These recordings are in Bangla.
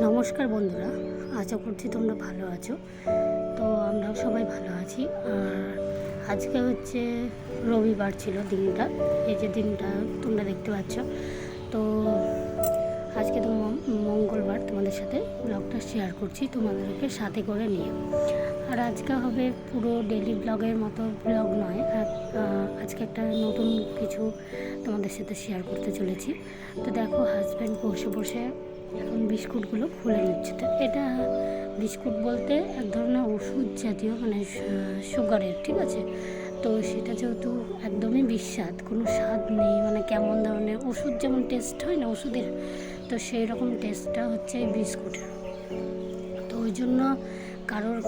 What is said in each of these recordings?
নমস্কার বন্ধুরা, আশা করছি তোমরা ভালো আছো। তো আমরাও সবাই ভালো আছি। আর আজকে হচ্ছে রবিবার ছিল দিনটা, এই যে দিনটা তোমরা দেখতে পাচ্ছ। তো আজকে তো মঙ্গলবার, তোমাদের সাথে ব্লগটা শেয়ার করছি তোমাদেরকে সাথে করে নিয়ে। আর আজকে হবে পুরো ডেলি ব্লগের মতো ব্লগ নয়, আজকে একটা নতুন কিছু তোমাদের সাথে শেয়ার করতে চলেছি। তো দেখো, হাজব্যান্ড বসে বসে এখন বিস্কুটগুলো খুলে নিচ্ছে। তো এটা বিস্কুট বলতে এক ধরনের ওষুধ জাতীয়, মানে সুগারের, ঠিক আছে। তো সেটা যেহেতু একদমই বিস্বাদ, কোনো স্বাদ নেই, মানে কেমন ধরনের ওষুধ যেমন টেস্ট হয় না ওষুধের, তো সেই রকম টেস্টটা হচ্ছে এই বিস্কুটের। তো ওই জন্য কারোর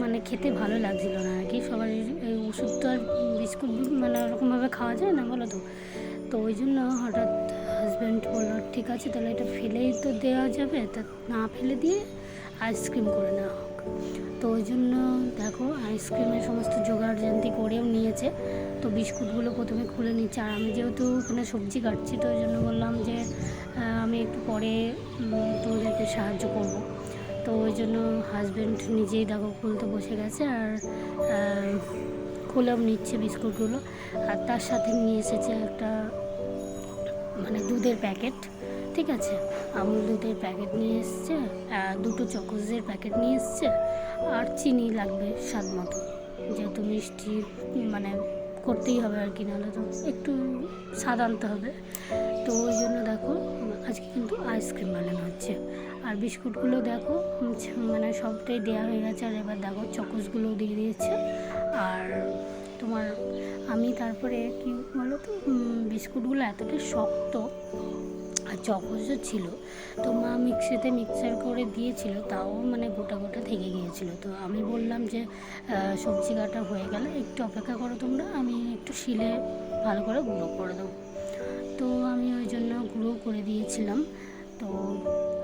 মানে খেতে ভালো লাগছিল না আর কি। সবার এই ওষুধ তো আর বিস্কুট মানে ওরকমভাবে খাওয়া যায় না, বলো তো। তো ওই জন্য হঠাৎ হাজব্যান্ড বললো, ঠিক আছে তাহলে এটা ফেলেই তো দেওয়া যাবে, তা না ফেলে দিয়ে আইসক্রিম করে নেওয়া হোক। তো ওই জন্য দেখো, আইসক্রিমের সমস্ত জোগাড় জান্তি করেও নিয়েছে। তো বিস্কুটগুলো প্রথমে খুলে নিচ্ছে। আর আমি যেহেতু ওখানে সবজি কাটছি, তো ওই জন্য বললাম যে আমি একটু পরে তোমাদেরকে সাহায্য করব। তো ওই জন্য হাজব্যান্ড নিজেই দেখো খুলতে বসে গেছে, আর খুলেও নিচ্ছে বিস্কুটগুলো। আর তার সাথে নিয়ে এসেছে একটা মানে দুধের প্যাকেট, ঠিক আছে, আমুল দুধের প্যাকেট নিয়ে এসছে, দুটো চকোজের প্যাকেট নিয়ে এসছে। আর চিনি লাগবে স্বাদ মতো, যেহেতু মিষ্টি মানে করতেই হবে আর কি, নাহলে তো একটু স্বাদ আনতে হবে। তো ওই জন্য দেখো আজকে কিন্তু আইসক্রিম বানানো হচ্ছে। আর বিস্কুটগুলো দেখো মানে সবটাই দেওয়া হয়ে গেছে। আর এবার দেখো চকোসগুলোও দিয়ে দিয়েছে। আর তোমার আমি তারপরে কি বলো তো, বিস্কুটগুলো এতটা শক্ত আর চকোজও ছিল, তো মা মিক্সার করে দিয়েছিল, তাও মানে গোটা গোটা থেকে গিয়েছিল। তো আমি বললাম যে সবজি কাটা হয়ে গেলে একটু অপেক্ষা করো তোমরা, আমি একটু শিলে ভালো করে গুঁড়ো করে দেবো। তো আমি ওই জন্য গুঁড়ো করে দিয়েছিলাম। তো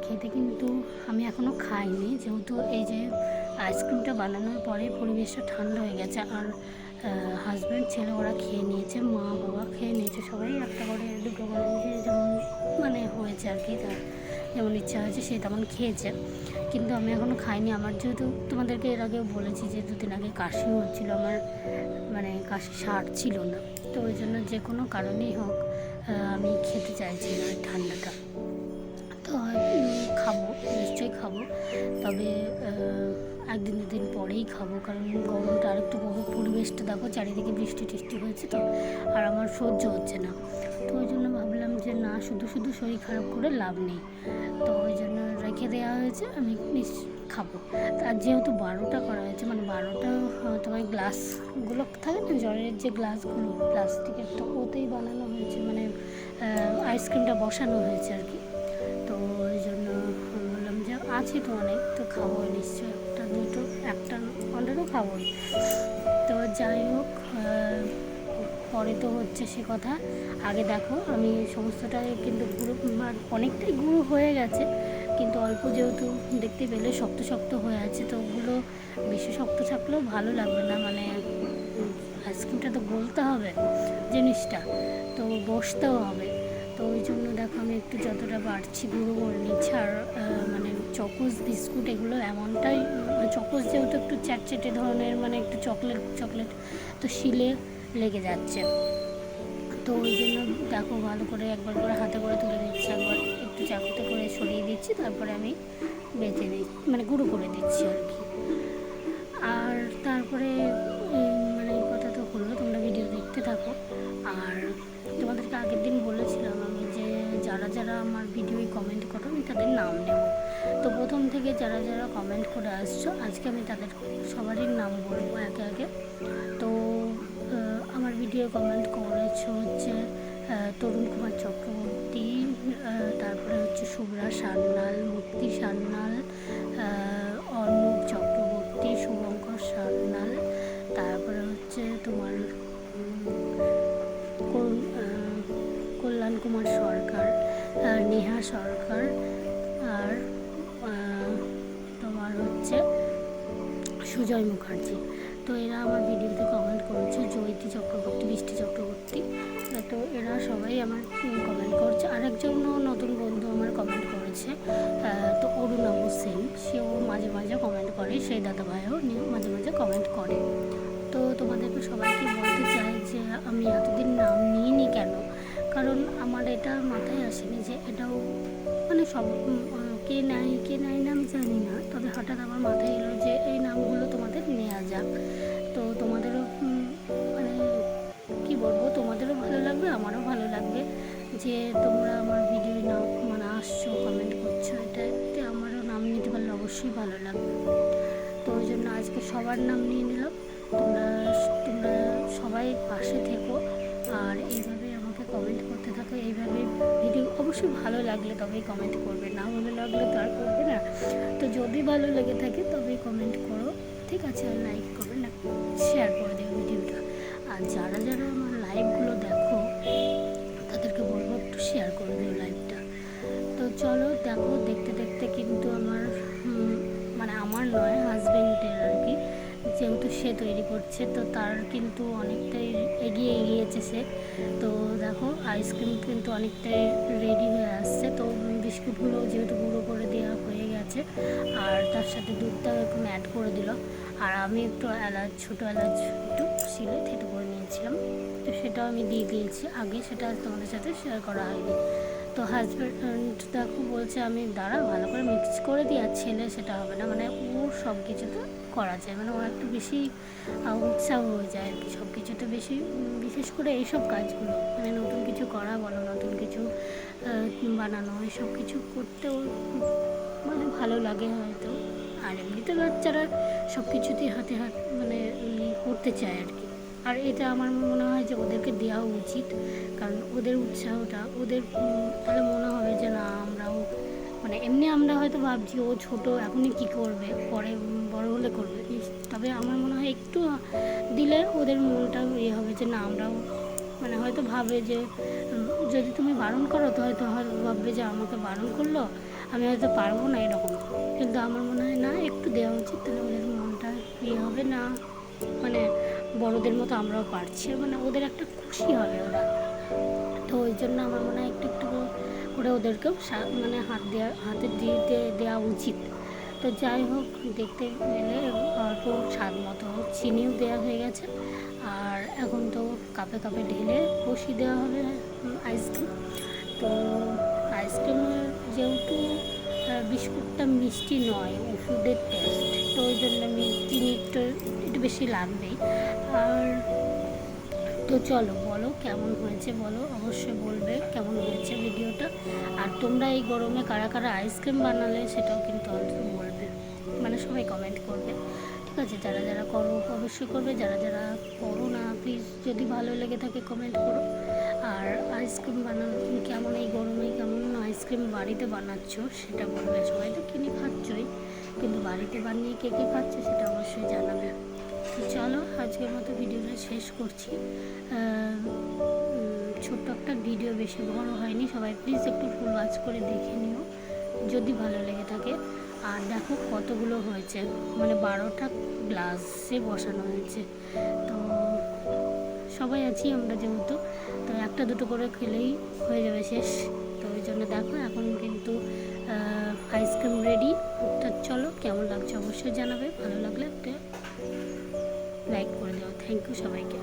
খেতে কিন্তু আমি এখনও খাইনি, যেহেতু এই যে আইসক্রিমটা বানানোর পরে পরিবেশটা ঠান্ডা হয়ে গেছে। আর হাজব্যান্ড ছেলে ওরা খেয়ে নিয়েছে, মা বাবা খেয়ে নিয়েছে, সবাই একটা করে দুটো করে যেমন মানে হয়েছে আর কি, তার যেমন ইচ্ছা হয়েছে সে তেমন খেয়েছে। কিন্তু আমি এখনও খাইনি। আমার যেহেতু তোমাদেরকে এর আগেও বলেছি যে দুদিন আগে কাশি হচ্ছিলো, আমার মানে কাশি সারছিল না। তো ওই জন্য যে কোনো কারণেই হোক আমি খেতে চাইছি না ঠান্ডাটা। তো খাবো, নিশ্চয়ই খাবো, তবে একদিন দুদিন পরেই খাবো, কারণ গরমটা আরেকটু পরিবেশটা দেখো, চারিদিকে বৃষ্টি টিষ্টি হয়েছে তো, আর আমার সহ্য হচ্ছে না। তো ওই জন্য ভাবলাম যে না, শুধু শুধু শরীর খারাপ করে লাভ নেই। তো ওই জন্য রেখে দেওয়া হয়েছে, আমি খাবো। আর যেহেতু 12টা করা হয়েছে, মানে 12টা তোমার গ্লাসগুলো থাকে না, জলের যে গ্লাসগুলো প্লাস্টিকের, তো ওতেই বানানো হয়েছে, মানে আইসক্রিমটা বসানো হয়েছে আর কি। তো ওই জন্য বললাম যে আছে তো অনেক, তো খাবো নিশ্চয়ই, একটা দুটো একটা অন্তত খাবো। তো যাই হোক, পরে তো হচ্ছে সে কথা। আগে দেখো আমি সমস্তটাই কিন্তু গুঁড়ো, অনেকটাই গুঁড়ো হয়ে গেছে, কিন্তু অল্প যেহেতু দেখতে পেলে শক্ত শক্ত হয়ে আছে, তো ওগুলো বেশি শক্ত থাকলেও ভালো লাগবে না, মানে আইসক্রিমটা তো গলতে হবে জিনিসটা, তো বসতেও হবে। তো ওই জন্য দেখো আমি একটু যতটা বাড়ছি গুঁড়ো করে নিচ্ছি। আর মানে চকোস বিস্কুট এগুলো এমনটাই, চকোস যেহেতু একটু চ্যাটচ্যাটে ধরনের, মানে একটু চকলেট, তো শিলে লেগে যাচ্ছে। তো ওই জন্য দেখো ভালো করে একবার করে হাতে করে তুলে দিচ্ছি, একবার একটু চাকুতে করে সরিয়ে দিচ্ছি, তারপরে আমি বেঁচে দিই, মানে গুঁড়ো করে দিচ্ছি আর কি। আর তারপরে মানে এই কথা তো হলো, তোমরা ভিডিও দেখতে থাকো। আর তোমাদেরকে আগের দিন বলেছিলাম আমি যে যারা যারা আমার ভিডিওয় কমেন্ট করো আমি তাদের নাম নেব। তো প্রথম থেকে যারা যারা কমেন্ট করে আসছো, আজকে আমি তাদের সবারই নাম বলবো একে একে। তো আমার ভিডিও কমেন্ট করেছো হচ্ছে তরুণ কুমার চক্রবর্তী, তারপরে হচ্ছে শুভ্রা সান্যাল, মুক্তি সান্যাল, অর্ণব চক্রবর্তী, শুভঙ্কর সান্যাল, তারপরে হচ্ছে তোমার কল্যাণ কুমার সরকার, নেহা সরকার, আর তোমার হচ্ছে সুজয় মুখার্জি। তো এরা আমার ভিডিওতে কমেন্ট করেছে, জয়িতী চক্রবর্তী, বৃষ্টি চক্রবর্তী। তো এরা সবাই আমার কমেন্ট করছে। আরেকজনও নতুন বন্ধু আমার কমেন্ট করেছে, আছে, তো অরুণাভ সেন, সেও মাঝে মাঝে কমেন্ট করে, সেই দাদাভাইও মাঝে মাঝে কমেন্ট করে। তো তোমাদেরকে সবাইকে বলতে চাই যে আমি এতদিন নাম নিইনি কেন, কারণ আমার এটা মাথায় আসেনি যে এটাও মানে সব কে নেয় না আমি জানি না, তবে হঠাৎ আমার মাথায় এলো যে এই নামগুলো তোমাদের নেওয়া যাক। তো তোমাদেরও মানে কি বলবো, তোমাদেরও ভালো লাগবে, আমারও ভালো লাগবে যে তোমরা আমার ভিডিও নাম মানে আসছো, কমেন্ট করছো, এটাতে আমারও নাম নিতে পারলে অবশ্যই ভালো লাগবে। তো ওই জন্য আজকে সবার নাম নিয়ে নিলাম। তোমরা তোমরা সবাই পাশে থেকো আর এইভাবে আমাকে কমেন্ট করতে থাকো। এইভাবে ভিডিও অবশ্যই ভালো লাগলে তবেই কমেন্ট করবে, না ভালো লাগলে তো আর করবে না। তো যদি ভালো লেগে থাকে তবেই কমেন্ট করো, ঠিক আছে? আর লাইক করবে না, শেয়ার করে দেবে ভিডিওটা। আর যারা যারা আমার লাইভগুলো দেখো তাদেরকে বলবো একটু শেয়ার করে দিও লাইভটা। তো চলো দেখো, দেখতে দেখতে কিন্তু আমার মানে আমার নয়, হাজব্যান্ডের আর কি, যেহেতু সে তৈরি করছে তো তার কিন্তু অনেকটাই এগিয়ে গিয়েছে সে। তো দেখো আইসক্রিম কিন্তু অনেকটাই রেডি হয়ে আসছে। তো বিস্কুটগুলো যেহেতু গুঁড়ো করে দেওয়া হয়ে গেছে আর তার সাথে দুধটাও একটু অ্যাড করে দিল। আর আমি একটু ছোটো এলাচ একটু শিলে থেতো করে নিয়েছিলাম, তো সেটাও আমি দিয়ে দিয়েছি আগে, সেটা তোমাদের সাথে শেয়ার করা হয়নি। তো হাজব্যান্ড দেখো বলছে আমি দাঁড়া ভালো করে মিক্স করে দিই, আর ছেলে সেটা হবে না, মানে ও সব কিছুতে করা যায়, মানে ও একটু বেশি উৎসাহ হয়ে যায় আর কি সব কিছুতে বেশি, বিশেষ করে এইসব কাজগুলো মানে নতুন কিছু করা বলো, নতুন কিছু বানানো, এইসব কিছু করতে ওর মানে ভালো লাগে হয়তো। আর এমনিতে বাচ্চারা সব কিছুতেই হাতে হাত মানে করতে চায় আর কি। আর এটা আমার মনে হয় যে ওদেরকে দেওয়া উচিত, কারণ ওদের উৎসাহটা ওদের তাহলে মনে হবে যে না আমরাও মানে এমনি আমরা হয়তো ভাবছি ও ছোটো এখনই কী করবে, পরে বড় হলে করবে, তবে আমার মনে হয় একটু দিলে ওদের মনটাও হবে যে না আমরাও মানে হয়তো ভাবে যে যদি তুমি বারণ করো তো হয়তো ভাববে যে আমাকে বারণ করলো, আমি হয়তো পারবো না এরকম। কিন্তু আমার মনে হয় না, একটু দেওয়া উচিত, তাহলে ওদের মনটা হবে না মানে বড়দের মতো আমরাও পারছি, মানে ওদের একটা খুশি হবে ওরা। তো ওই জন্য আমার মনে হয় একটু একটু করে ওদেরকেও মানে হাতে দেওয়া উচিত। তো যাই হোক, দেখতে গেলে অল্প স্বাদ মতো চিনিও দেওয়া হয়ে গেছে। আর এখন তো কাপে কাপে ঢেলে বসিয়ে দেওয়া হবে আইসক্রিম। তো আইসক্রিমের যেহেতু বিস্কুটটা মিষ্টি নয়, ওষুধের টেস্ট, তো ওই জন্য চিনি একটু বেশি লাগবেই। আর তো চলো বলো কেমন হয়েছে, বলো অবশ্যই বলবে কেমন হয়েছে ভিডিওটা। আর তোমরা এই গরমে কারা কারা আইসক্রিম বানালে সেটাও কিন্তু অন্তত বলবে, মানে সবাই কমেন্ট করবে, ঠিক আছে? যারা যারা করো অবশ্যই করবে, যারা যারা করো না প্লিজ যদি ভালো লেগে থাকে কমেন্ট করো। আর আইসক্রিম বানানো কেমন এই গরমে, কেমন আইসক্রিম বাড়িতে বানাচ্ছ সেটা বলবে। সবাই তো কিনে খাচ্ছই, কিন্তু বাড়িতে বানিয়ে কে কে খাচ্ছে সেটা অবশ্যই জানাবে। তো চলো আজকের মতো ভিডিওটা শেষ করছি। ছোট্ট একটা ভিডিও, বেশি বড় হয়নি। সবাই প্লিজ একটু ফুল ওয়াচ করে দেখে নিও যদি ভালো লেগে থাকে। আর দেখো কতগুলো হয়েছে, মানে 12টা গ্লাসে বসানো হয়েছে। তো সবাই আছি আমরা যেহেতু, তো একটা দুটো করে খেলেই হয়ে যাবে শেষ। তো ওই জন্য দেখো এখন কিন্তু আইসক্রিম রেডি। তো চলো কেমন লাগছে অবশ্যই জানাবে, ভালো লাগলে একটা লাইক করে দেওয়া। থ্যাংক ইউ সবাইকে।